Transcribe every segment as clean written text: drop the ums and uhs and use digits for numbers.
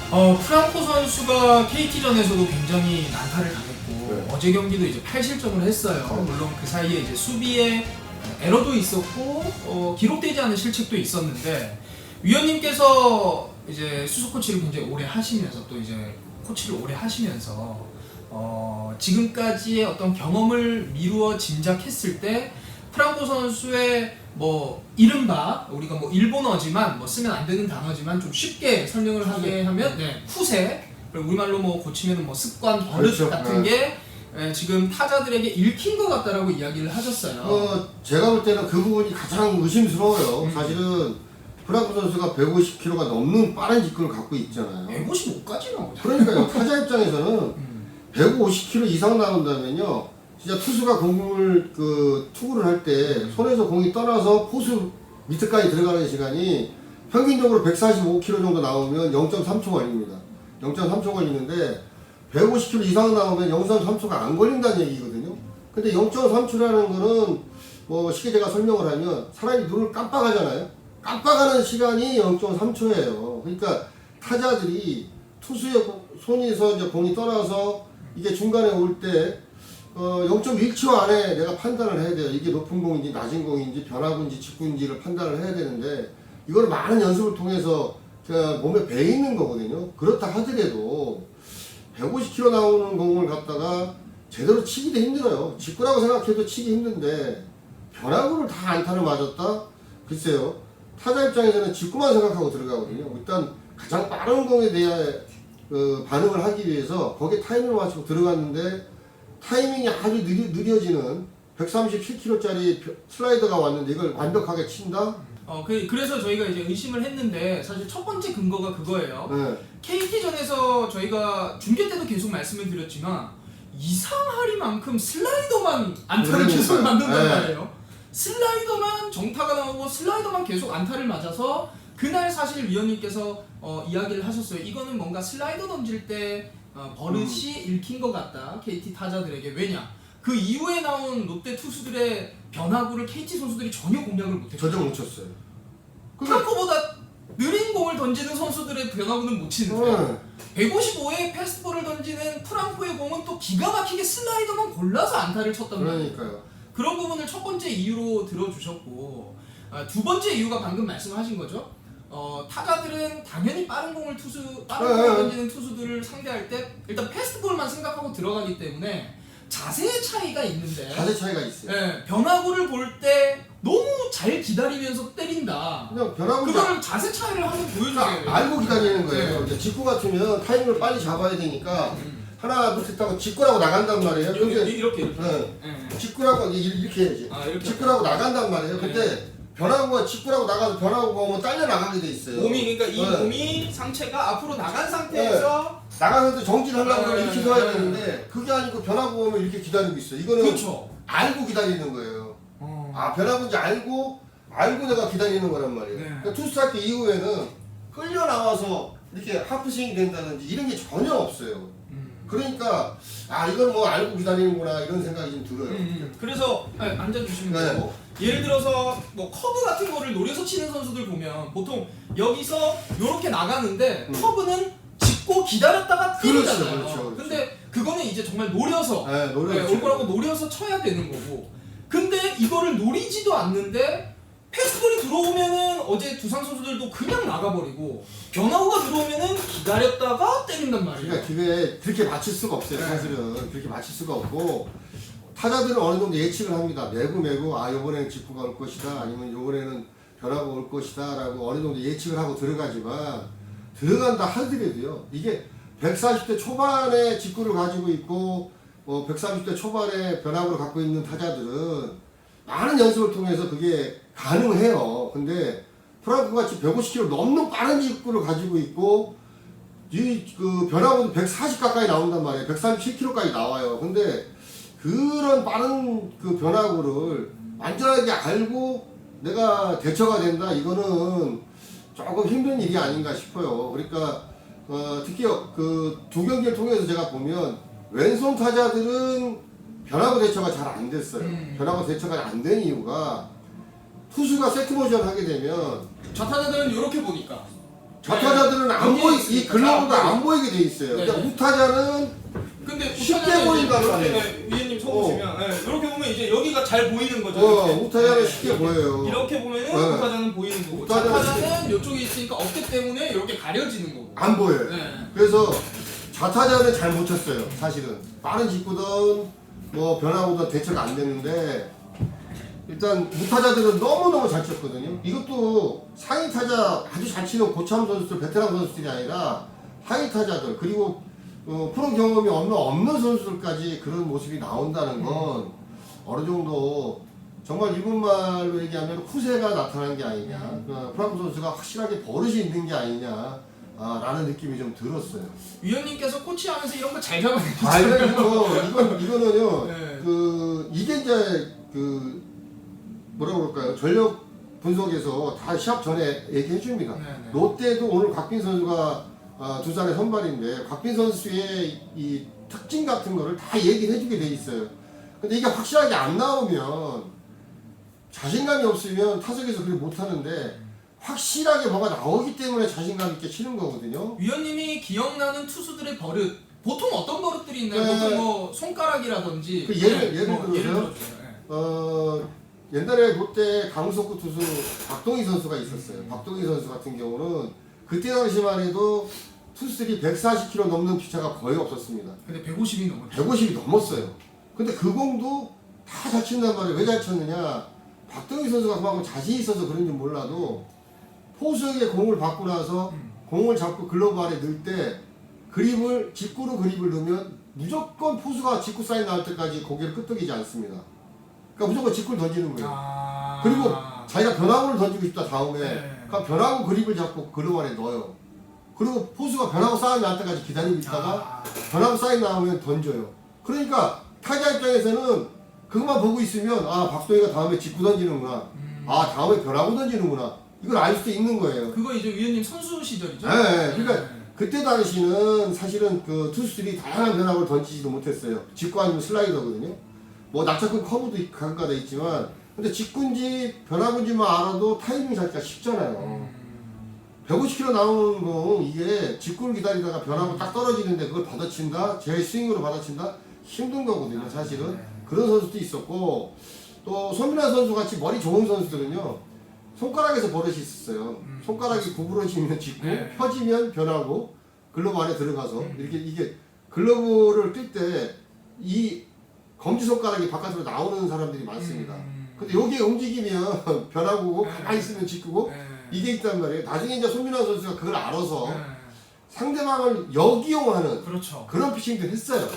프랑코 선수가 KT전에서도 굉장히 난타를 당했고 네. 어제 경기도 이제 8실점을 했어요. 물론 그 사이에 이제 수비에 에러도 있었고 기록되지 않은 실책도 있었는데 위원님께서 이제 수석 코치를 굉장히 오래 하시면서 또 이제 코치를 오래 하시면서 지금까지의 어떤 경험을 미루어 짐작했을 때 프랑코 선수의 뭐 이른바 우리가 뭐 일본어지만 뭐 쓰면 안 되는 단어지만 좀 쉽게 설명을 하게 하면 후세, 그리고 우리말로 뭐 고치면 뭐 습관, 버릇 그렇죠. 같은 게 지금 타자들에게 읽힌 것 같다라고 이야기를 하셨어요. 제가 볼 때는 그 부분이 가장 의심스러워요. 사실은 프랑코 선수가 150km가 넘는 빠른 직구를 갖고 있잖아요. 155까지는 그러니까요. 타자 입장에서는 150km 이상 나온다면요, 진짜 투수가 공을 투구를 할 때 손에서 공이 떠나서 포수 밑에까지 들어가는 시간이 평균적으로 145km 정도 나오면 0.3초 걸립니다. 0.3초 걸리는데 150km 이상 나오면 0.3초가 안 걸린다는 얘기거든요. 근데 0.3초라는 거는 뭐 쉽게 제가 설명을 하면 사람이 눈을 깜빡하잖아요. 깜빡하는 시간이 0.3초예요. 그러니까 타자들이 투수의 손에서 이제 공이 떠나서 이게 중간에 올 때 0.1초 안에 내가 판단을 해야 돼요. 이게 높은 공인지 낮은 공인지 변화구인지 직구인지를 판단을 해야 되는데 이걸 많은 연습을 통해서 그냥 몸에 배 있는 거거든요. 그렇다 하더라도 150km 나오는 공을 갖다가 제대로 치기도 힘들어요. 직구라고 생각해도 치기 힘든데 변화구를 다 안타를 맞았다? 글쎄요. 타자 입장에서는 직구만 생각하고 들어가거든요. 일단 가장 빠른 공에 대해 반응을 하기 위해서 거기에 타이밍을 맞추고 들어갔는데 타이밍이 아주 느려지는 137km짜리 슬라이더가 왔는데 이걸 완벽하게 친다? 그래서 저희가 이제 의심을 했는데 사실 첫 번째 근거가 그거예요. 네. KT전에서 저희가 중계 때도 계속 말씀을 드렸지만 이상하리만큼 슬라이더만 안타를 계속 맞는단 말이에요. 슬라이더만 정타가 나오고 슬라이더만 계속 안타를 맞아서 그날 사실 위원님께서 이야기를 하셨어요. 이거는 뭔가 슬라이더 던질 때 버릇이 읽힌 것 같다, KT 타자들에게. 왜냐? 그 이후에 나온 롯데 투수들의 변화구를 KT 선수들이 전혀 공략을 못했어요. 전혀 못 쳤어요. 프랑코보다 느린 공을 던지는 선수들의 변화구는 못 치는데 155에 패스트볼을 던지는 프랑코의 공은 또 기가 막히게 슬라이더만 골라서 안타를 쳤단 말이에요. 그러니까요. 그런 부분을 첫 번째 이유로 들어주셨고, 두 번째 이유가 방금 말씀하신 거죠. 타자들은 당연히 빠른 공을 던지는 투수들을 상대할 때 일단 패스트볼만 생각하고 들어가기 때문에 자세의 차이가 있는데, 자세 차이가 있어요. 변화구를 볼 때 너무 잘 기다리면서 때린다. 그냥 변화구 그거를 자세 차이를 한번 보여줘야 돼요. 알고 기다리는 거예요. 이제 직구 같으면 타이밍을 빨리 잡아야 되니까 하나 둘 셋 하고 직구라고 나간단 말이에요. 이렇게. 직구라고 이렇게 해야지. 이렇게. 직구라고 나간단 말이에요. 근데 변화구가 직구라고 나가서 변화구가 오면 딸려 나가게 돼 있어요. 그러니까 이 몸이 상체가 앞으로 나간 상태에서 나가서 정진하려고 그러면 이렇게 서야 되는데 그게 아니고 변화구 오면 이렇게 기다리고 있어요. 이거는 그렇죠. 알고 기다리는 거예요. 변화구인지 알고 내가 기다리는 거란 말이에요. 그러니까 투스타트 이후에는 끌려 나와서 이렇게 하프스윙 된다든지 이런 게 전혀 없어요. 그러니까 이건 뭐 알고 기다리는구나 이런 생각이 좀 들어요. 그래서 앉아주시면 되고, 예를 들어서 뭐 커브 같은 거를 노려서 치는 선수들 보면 보통 여기서 이렇게 나가는데 커브는 짚고 기다렸다가 때리잖아요. 그렇죠. 근데 그거는 이제 정말 노려서 노려서 올 거라고 노려서 쳐야 되는 거고, 근데 이거를 노리지도 않는데 패스볼이 들어오면은 어제 두산 선수들도 그냥 나가버리고 변화구가 들어오면은 기다렸다가 때린단 말이에요. 그러니까 그게 그렇게 맞출 수가 없어요. 사실은 그렇게 맞출 수가 없고 타자들은 어느 정도 예측을 합니다. 매구 이번에는 직구가 올 것이다, 아니면 이번에는 변화가 올 것이다 라고 어느 정도 예측을 하고 들어가지만 들어간다 하더라도요, 이게 140대 초반에 직구를 가지고 있고 130대 초반에 변화구를 갖고 있는 타자들은 많은 연습을 통해서 그게 가능해요. 근데 프랑코 같이 150km 넘는 빠른 직구를 가지고 있고 그 변화구도 140 가까이 나온단 말이에요. 137km까지 나와요. 근데 그런 빠른 그 변화구를 완전하게 알고 내가 대처가 된다, 이거는 조금 힘든 일이 아닌가 싶어요. 그러니까 특히 그 두 경기를 통해서 제가 보면 왼손 타자들은 변화구 대처가 잘 안 됐어요. 변화구 대처가 안 된 이유가 투수가 세트 모션 하게 되면 좌타자들은 이렇게 보니까 좌타자들은 안 네. 보이, 이 있으니까 글러브가 잘 안 보이게 돼 있어요. 네. 그러니까 우타자는 근데 쉽게 우타자는 보인다고 이제 하네요. 이렇게, 위원님 서 보시면 이렇게 보면 이제 여기가 잘 보이는 거죠. 우타자는 네, 쉽게 이렇게. 보여요. 이렇게 보면은 네. 우타자는 보이는 거고 우타자는 좌타자는 이쪽에 있으니까 어깨 때문에 이렇게 가려지는 거고. 안 보여요. 네. 그래서 좌타자는 잘 못 쳤어요. 사실은 빠른 직구든 뭐 변화보다 대처가 안 됐는데 일단 우타자들은 너무너무 잘 쳤거든요. 이것도 상위 타자 아주 잘 치는 고참 선수들, 베테랑 선수들이 아니라 하위 타자들 그리고 프로 경험이 없는 선수들까지 그런 모습이 나온다는 건 어느 정도 정말 일본 말로 얘기하면 후세가 나타난 게 아니냐, 프랑코 선수가 확실하게 버릇이 있는 게 아니냐 라는 느낌이 좀 들었어요. 위원님께서 코치하면서 이런 거 잘 잡아내셨죠. 이거는요, 네. 이게 이제 뭐라고 그럴까요? 전력 분석에서 다 시합 전에 얘기해 줍니다. 네. 롯데도 오늘 곽빈 선수가 두산의 선발인데 곽빈 선수의 이 특징 같은 거를 다 얘기를 해주게 돼 있어요. 근데 이게 확실하게 안 나오면 자신감이 없으면 타석에서 그렇게 못하는데 확실하게 뭐가 나오기 때문에 자신감 있게 치는 거거든요. 위원님이 기억나는 투수들의 버릇 보통 어떤 버릇들이 있나요? 네. 보통 뭐 손가락이라든지 그 예를 뭐 들어서요? 네. 옛날에 롯데 강속구 투수 박동희 선수가 있었어요. 박동희 선수 같은 경우는 그때 당시만 해도 투수들이 140km 넘는 피차가 거의 없었습니다. 근데 150이 넘었죠. 150이 넘었어요. 근데 그 공도 다 잘 친단 말이에요. 왜 잘 쳤느냐? 박동희 선수가 그만큼 자신이 있어서 그런지 몰라도 포수에게 공을 받고 나서 공을 잡고 글러브 안에 넣을 때 직구로 그립을 넣으면 무조건 포수가 직구 사인 나올 때까지 고개를 끄덕이지 않습니다. 그러니까 무조건 직구를 던지는 거예요. 그리고 자기가 변화구를 던지고 싶다 다음에 네. 그러니까 변화구 그립을 잡고 글러브 안에 넣어요. 그리고 포수가 변화구 사인 나올 때까지 기다리고 있다가 변화구 사인 나오면 던져요. 그러니까 타자 입장에서는 그것만 보고 있으면 박동희가 다음에 직구 던지는구나. 다음에 변화구 던지는구나. 이걸 알 수도 있는 거예요. 그거 이제 위원님 선수 시절이죠? 네, 그러니까 그때 당시는 사실은 그 투수들이 다양한 변화구를 던지지도 못했어요. 직구 아니면 슬라이더거든요. 뭐 낙차큰 커브도 간과돼 있지만 근데 직구인지 변화구인지만 알아도 타이밍 잡기가 쉽잖아요. 150km 나오는 공 이게 직구를 기다리다가 변화구 딱 떨어지는데 그걸 받아친다? 제 스윙으로 받아친다? 힘든 거거든요, 사실은. 그런 선수도 있었고 또 손민환 선수 같이 머리 좋은 선수들은요 손가락에서 버릇이 있었어요. 손가락이 구부러지면 직구, 펴지면 변화구, 글러브 안에 들어가서 이게 글러브를 낄 때 이 검지손가락이 바깥으로 나오는 사람들이 많습니다. 근데 여기에 움직이면 변화구고 가만히 있으면 직구고 이게 있단 말이에요. 나중에 이제 손민환 선수가 그걸 알아서 상대방을 역이용하는 그렇죠. 그런 피칭도 했어요.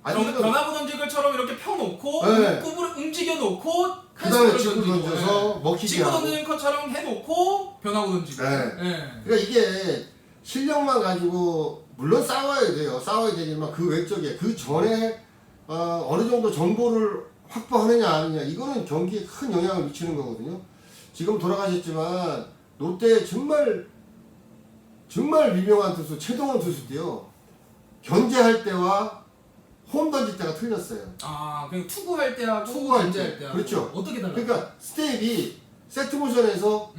변화구 던질 것처럼 이렇게 펴놓고 네. 굽을 움직여 놓고 그 다음에 직구 던져서 먹히게 직구 하고. 던지는 것처럼 해놓고 변화구 던지고. 그러니까 이게 실력만 가지고 물론 싸워야 돼요. 싸워야 되지만 그 외적에 그 전에 어느 정도 정보를 확보하느냐 아니냐 이거는 경기에 큰 영향을 미치는 거거든요. 지금 돌아가셨지만 롯데 정말 유명한 투수 최동원 투수도요. 견제할 때와 홈 던질 때가 틀렸어요. 그냥 투구할 때하고 투구할 견제할 때. 때하고 그렇죠. 어떻게 달라요? 그러니까 스텝이 세트 모션에서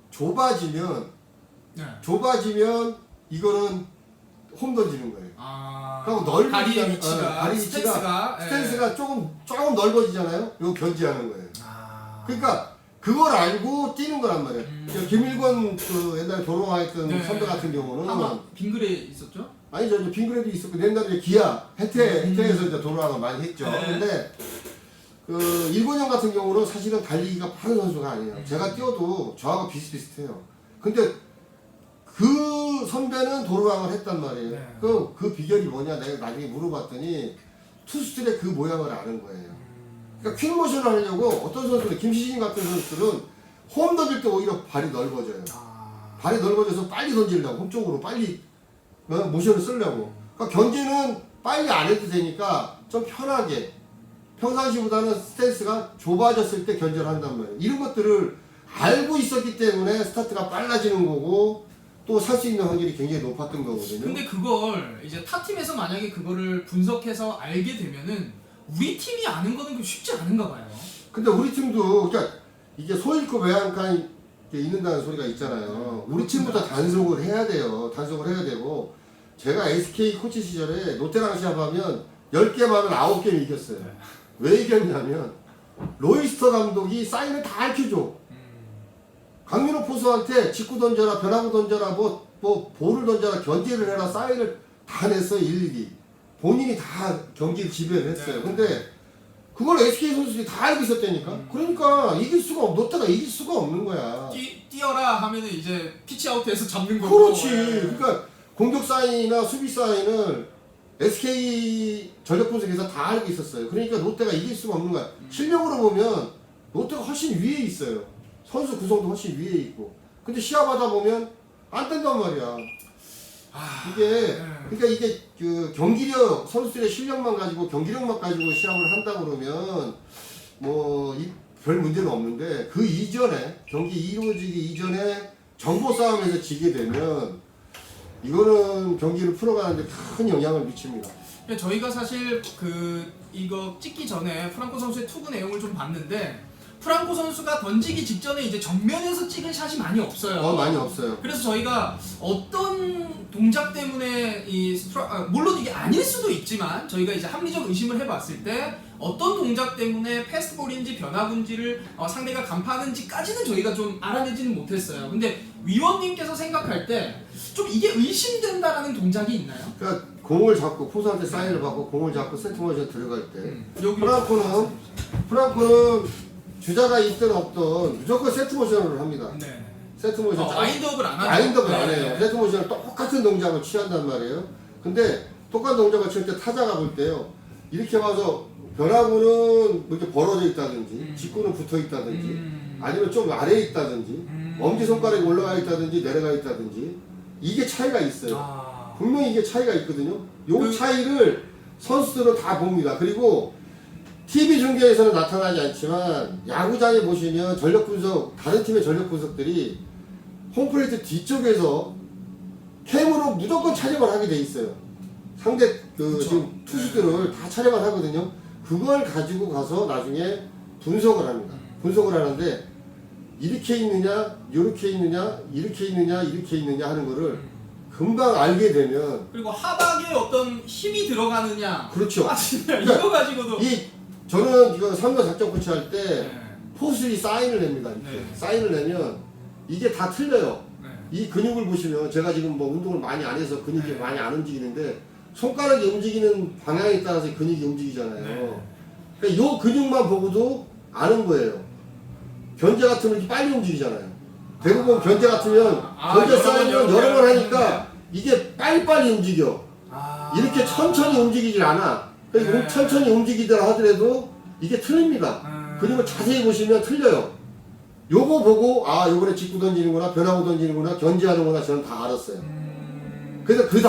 좁아지면 이거는 홈 던지는 거예요. 그리고 넓은 다리 위치가 스탠스가 조금 넓어지잖아요. 이거 견제하는 거예요. 그러니까 그걸 알고 뛰는 거란 말이에요. 김일권 그 옛날에 도로화했던 선배 같은 경우는 아마 빙글에 있었죠? 아니죠. 이제 빙그레도 있었고 옛날에 기아 해태에서 이제 도로화가 많이 했죠. 근데 그 일본형 같은 경우는 사실은 달리기가 빠른 선수가 아니에요. 제가 뛰어도 저하고 비슷비슷해요. 근데 그 선배는 도로왕을 했단 말이에요. 그 비결이 뭐냐 내가 나중에 물어봤더니 투수들의 그 모양을 아는 거예요. 그러니까 퀵모션을 하려고 어떤 선수들 김시진 같은 선수들은 홈 던질 때 오히려 발이 넓어져요. 발이 넓어져서 빨리 던지려고 홈 쪽으로 빨리 모션을 쓰려고. 그러니까 견제는 빨리 안 해도 되니까 좀 편하게 평상시보다는 스탠스가 좁아졌을 때 견제를 한단 말이에요. 이런 것들을 알고 있었기 때문에 스타트가 빨라지는 거고 또 살 수 있는 확률이 굉장히 높았던 거거든요. 근데 그걸 이제 타 팀에서 만약에 그거를 분석해서 알게 되면은 우리 팀이 아는 거는 쉽지 않은가 봐요. 근데 우리 팀도 그러니까 이게 소잃고 외양간 있는다는 소리가 있잖아요. 우리 팀부터 단속을 해야 돼요. 단속을 해야 되고 제가 SK 코치 시절에 롯데랑 시합하면 10개 하면 9개 이겼어요. 왜 이겼냐면 로이스터 감독이 사인을 다 알려줘. 강민호 포수한테 직구 던져라, 변화구 던져라, 뭐 볼을 던져라, 견제를 해라, 사인을 다 냈어요. 일일이. 본인이 다 경기를 지배를 했어요. 근데 그걸 SK 선수들이 다 알고 있었다니까. 그러니까 롯데가 이길 수가 없는 거야. 뛰어라 하면은 이제 피치아웃에서 잡는 거고. 그렇지. 그러니까 공격 사인이나 수비 사인을 SK 전력 분석에서 다 알고 있었어요. 그러니까 롯데가 이길 수가 없는 거야. 실력으로 보면 롯데가 훨씬 위에 있어요. 선수 구성도 훨씬 위에 있고. 근데 시합하다 보면 안 된단 말이야. 그러니까 이게 그 경기력, 선수들의 실력만 가지고 경기력만 가지고 시합을 한다 그러면 뭐 별 문제는 없는데 그 이전에 경기 이루어지기 이전에 정보 싸움에서 지게 되면 이거는 경기를 풀어가는데 큰 영향을 미칩니다. 저희가 사실 이거 찍기 전에 프랑코 선수의 투구 내용을 좀 봤는데 프랑코 선수가 던지기 직전에 이제 정면에서 찍은 샷이 많이 없어요. 많이 없어요. 그래서 저희가 어떤 동작 때문에 물론 이게 아닐 수도 있지만 저희가 이제 합리적 의심을 해봤을 때 어떤 동작 때문에 패스트볼인지 변화구인지를 상대가 간파하는지까지는 저희가 좀 알아내지는 못했어요. 근데 위원님께서 생각할 때 좀 이게 의심된다라는 동작이 있나요? 그러니까 공을 잡고 포수한테 사인을 받고 공을 잡고 세트 모션 들어갈 때 프랑코는 주자가 있든 없든 무조건 세트 모션을 합니다. 네. 세트 모션. 와인드업을 안 하죠. 와인드업을 안 해요. 세트 모션을 똑같은 동작을 취한단 말이에요. 근데 똑같은 동작을 칠 때 타자가 볼 때요. 이렇게 와서 변화구는 이렇게 벌어져 있다든지 직구는 붙어 있다든지 아니면 좀 아래에 있다든지 엄지손가락이 올라가 있다든지 내려가 있다든지 이게 차이가 있어요. 분명히 이게 차이가 있거든요. 요 차이를 선수들은 다 봅니다. 그리고 TV 중계에서는 나타나지 않지만 야구장에 보시면 전력 분석, 다른 팀의 전력 분석들이 홈플레이트 뒤쪽에서 캠으로 무조건 촬영을 하게 돼 있어요. 상대 지금 투수들을 다 촬영을 하거든요. 그걸 가지고 가서 나중에 분석을 합니다. 분석을 하는데 이렇게 있느냐, 이렇게 있느냐, 이렇게 있느냐, 이렇게 있느냐 하는 거를 금방 알게 되면 그리고 하박에 어떤 힘이 들어가느냐, 그렇죠. 이거 가지고도 저는 이거 3루 작전 코치 할 때 포수들이 사인을 냅니다. 이렇게. 네. 사인을 내면 이게 다 틀려요. 네. 이 근육을 보시면 제가 지금 뭐 운동을 많이 안 해서 근육이 네. 많이 안 움직이는데 손가락이 움직이는 방향에 따라서 근육이 움직이잖아요. 네. 그러니까 요 근육만 보고도 아는 거예요. 견제 같으면 이렇게 빨리 움직이잖아요. 대부분 견제 같으면 견제 사인은 여러 번 하니까 이게 빨리빨리 움직여. 이렇게 천천히 움직이질 않아. 그러니까 네. 천천히 움직이더라 하더라도 이게 틀립니다. 그리고 자세히 보시면 틀려요. 요거 보고 요번에 직구 던지는구나, 변화구 던지는구나, 견제하는구나 저는 다 알았어요. 그래서 그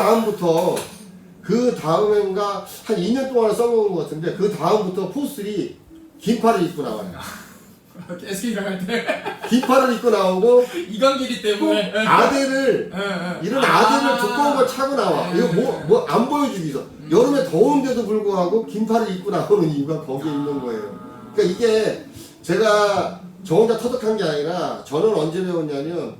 다음엔가 한 2년 동안 써먹은 것 같은데 그 다음부터 포수들이 긴팔을 입고 나와요. SK가 갈 때 긴팔을 입고 나오고 이강길이 때문에 아대를 이런 아대를 두꺼운 걸 차고 나와. 이거 뭐 안 보여주기 위해서. 여름에 더운데도 불구하고 긴팔을 입고 나오는 이유가 거기에 있는 거예요. 그러니까 이게 제가 저 혼자 터득한 게 아니라 저는 언제 배웠냐면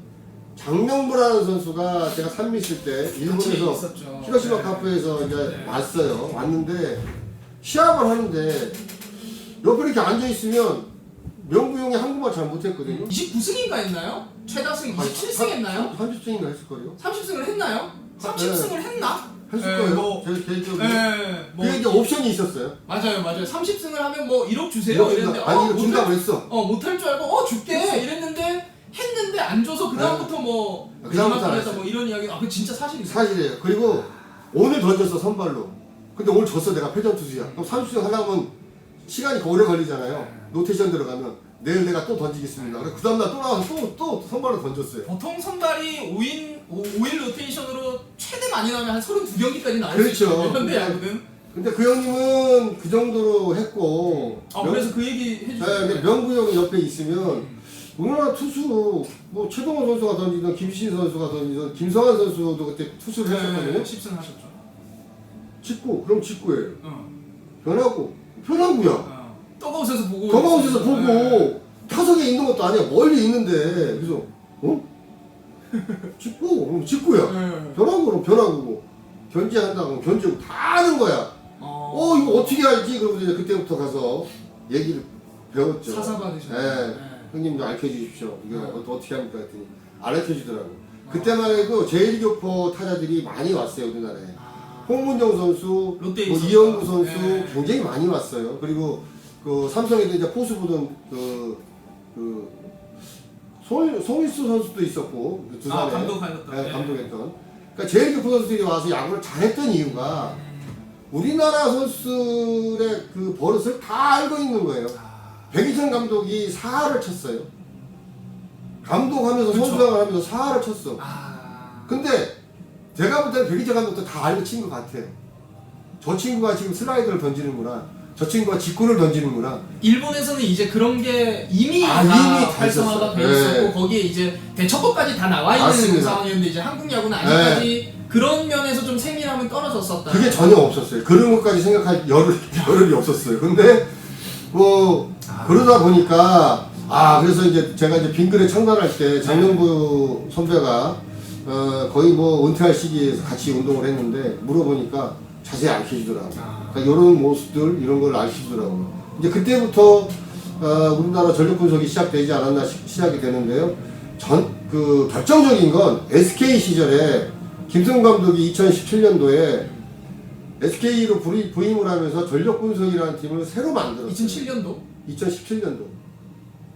장명부라는 선수가 제가 산미 있을 때 일본에서 히로시마 카프에서 이제 왔는데 시합을 하는데 옆에 이렇게 앉아 있으면 명구 형이 한국말 잘 못했거든요. 29승인가 했나요? 최다승 27승 했나요? 30승인가 했을걸요? 30승을 했나요? 30승을 했나? 했을 거예요. 제 개인적으로. 그게 이제 옵션이 있었어요. 맞아요. 30승을 하면 뭐 1억 주세요. 이랬는데 이거 준다고 했어. 못할 줄 알고 줄게 이랬는데 했는데 안 줘서 그다음부터 그다음부터 뭐 이런 이야기. 그 진짜 사실이에요. 사실이에요. 그리고 오늘 던졌어 선발로. 근데 오늘 졌어 내가 패전 투수야. 그럼 30승 하려면 시간이 오래 걸리잖아요. 노테이션 들어가면 내일 내가 또 던지겠습니다. 그 다음날 또 나와서 또 선발로 던졌어요. 보통 선발이 5일 로테이션으로 최대 많이 나오면 한 32경기까지 나올 수 그렇죠. 있어요. 현대 야구는. 근데 그 형님은 그 정도로 했고. 그래서 그 얘기 해주세요. 네, 명구 형이 옆에 있으면 우리나라 투수 뭐 최동원 선수가 던지던 김신 선수가 던지던 김성환 선수도 그때 투수를 했었거든요. 10승 하셨죠. 직구 그럼 직구예요. 변화구야. 더가웃에서 보고. 더가웃에서 보고 타석에 있는 것도 아니야. 멀리 있는데. 그래서 직구야. 변화구는 변화구고 견제한다고 견제고 다 하는 거야. 이거 어떻게 알지? 그러고 이제 그때부터 가서 얘기를 배웠죠. 사사 받으셨어요. 네. 형님 좀 알려 주십시오. 이거 어떻게 합니까? 했더니 알려 주더라고. 그때만 해도 제1교포 타자들이 많이 왔어요, 우리나라에. 홍문정 선수, 롯데에 뭐 있었죠. 이영구 선수 네. 굉장히 많이 왔어요. 그리고 그 삼성에도 이제 포수 보던 송일수 선수도 있고 그 두산에 감독하셨던. 네, 감독했던. 그러니까 제1교포 선수들이 와서 야구를 잘했던 이유가 우리나라 선수들의 그 버릇을 다 알고 있는 거예요. 백이천 감독이 사활을 쳤어요. 감독하면서 그쵸. 선수생활 하면서 사활을 쳤어. 아. 근데 제가 볼 때는 백이천 감독도 다 알고 친 것 같아요. 저 친구가 지금 슬라이드를 던지는구나. 저 친구가 직구를 던지는구나. 일본에서는 이제 그런 게 이미 다 이미 다 활성화가 있었어요. 돼 있었고 네. 거기에 이제 대처법까지 다 나와 있는 맞습니다. 상황이었는데 이제 한국 야구는 아직까지 그런 면에서 좀 세밀함은 떨어졌었다. 그게 전혀 없었어요. 그런 것까지 생각할 여력이 없었어요. 근데 뭐 그러다 보니까 그래서 이제 제가 이제 빙글에 창단할 때 장명부 선배가 거의 뭐 은퇴할 시기에 같이 운동을 했는데 물어보니까 자세히 알려주더라고요. 그러니까 이런 모습들 이런 걸 알려주더라고요. 이제 그때부터 우리나라 전력 분석이 시작되지 않았나 시작이 되는데요. 그 결정적인 건 SK 시절에 김승훈 감독이 2017년도에 SK로 부임을 하면서 전력 분석이라는 팀을 새로 만들었어요. 2007년도? 2017년도.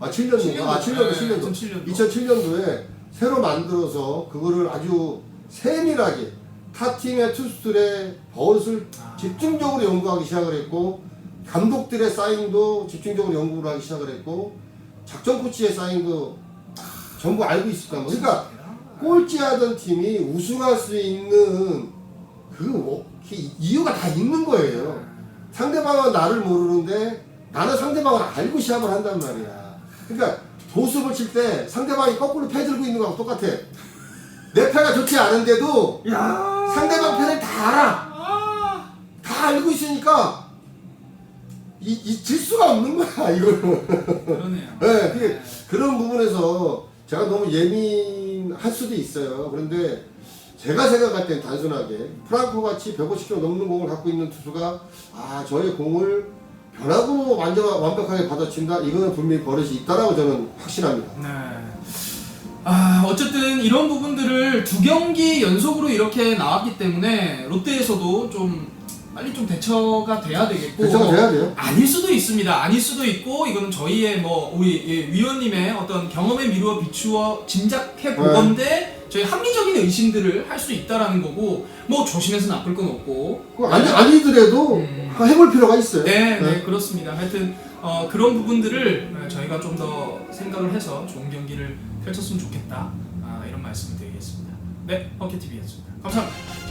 7년도. 2007년도에 새로 만들어서 그거를 아주 세밀하게 타 팀의 투수들의 버릇을 집중적으로 연구하기 시작을 했고 감독들의 사인도 집중적으로 연구를 하기 시작을 했고 작전 코치의 사인도 전부 알고 있었단 말이에요. 그러니까 꼴찌하던 팀이 우승할 수 있는 그 이유가 다 있는 거예요. 상대방은 나를 모르는데 나는 상대방을 알고 시합을 한단 말이야. 그러니까 도수를 칠 때 상대방이 거꾸로 패 들고 있는 거하고 똑같아. 내 패가 좋지 않은데도 상대방 패를 다 알아. 다 알고 있으니까 질 수가 없는 거야 이거는. 그러네요. 네, 그런 부분에서 제가 너무 예민할 수도 있어요. 그런데 제가 생각할 땐 단순하게 프랑코 같이 150km 넘는 공을 갖고 있는 투수가 저의 공을 변화구로 완벽하게 받아친다? 이거는 분명히 버릇이 있다라고 저는 확신합니다. 네. 어쨌든 이런 부분들을 2경기 연속으로 이렇게 나왔기 때문에 롯데에서도 좀 빨리 좀 대처가 돼야 되겠고 대처가 돼야 돼요. 아닐 수도 있습니다. 아닐 수도 있고 이거는 저희의 뭐 우리 위원님의 어떤 경험에 미루어 비추어 짐작해 보건데 저희 합리적인 의심들을 할 수 있다라는 거고 뭐 조심해서 나쁠 건 없고 아니더라도 해볼 필요가 있어요. 네, 그렇습니다. 하여튼 그런 부분들을 저희가 좀 더 생각을 해서 좋은 경기를 펼쳤으면 좋겠다 이런 말씀을 드리겠습니다. 네, 펑키TV였습니다. 감사합니다.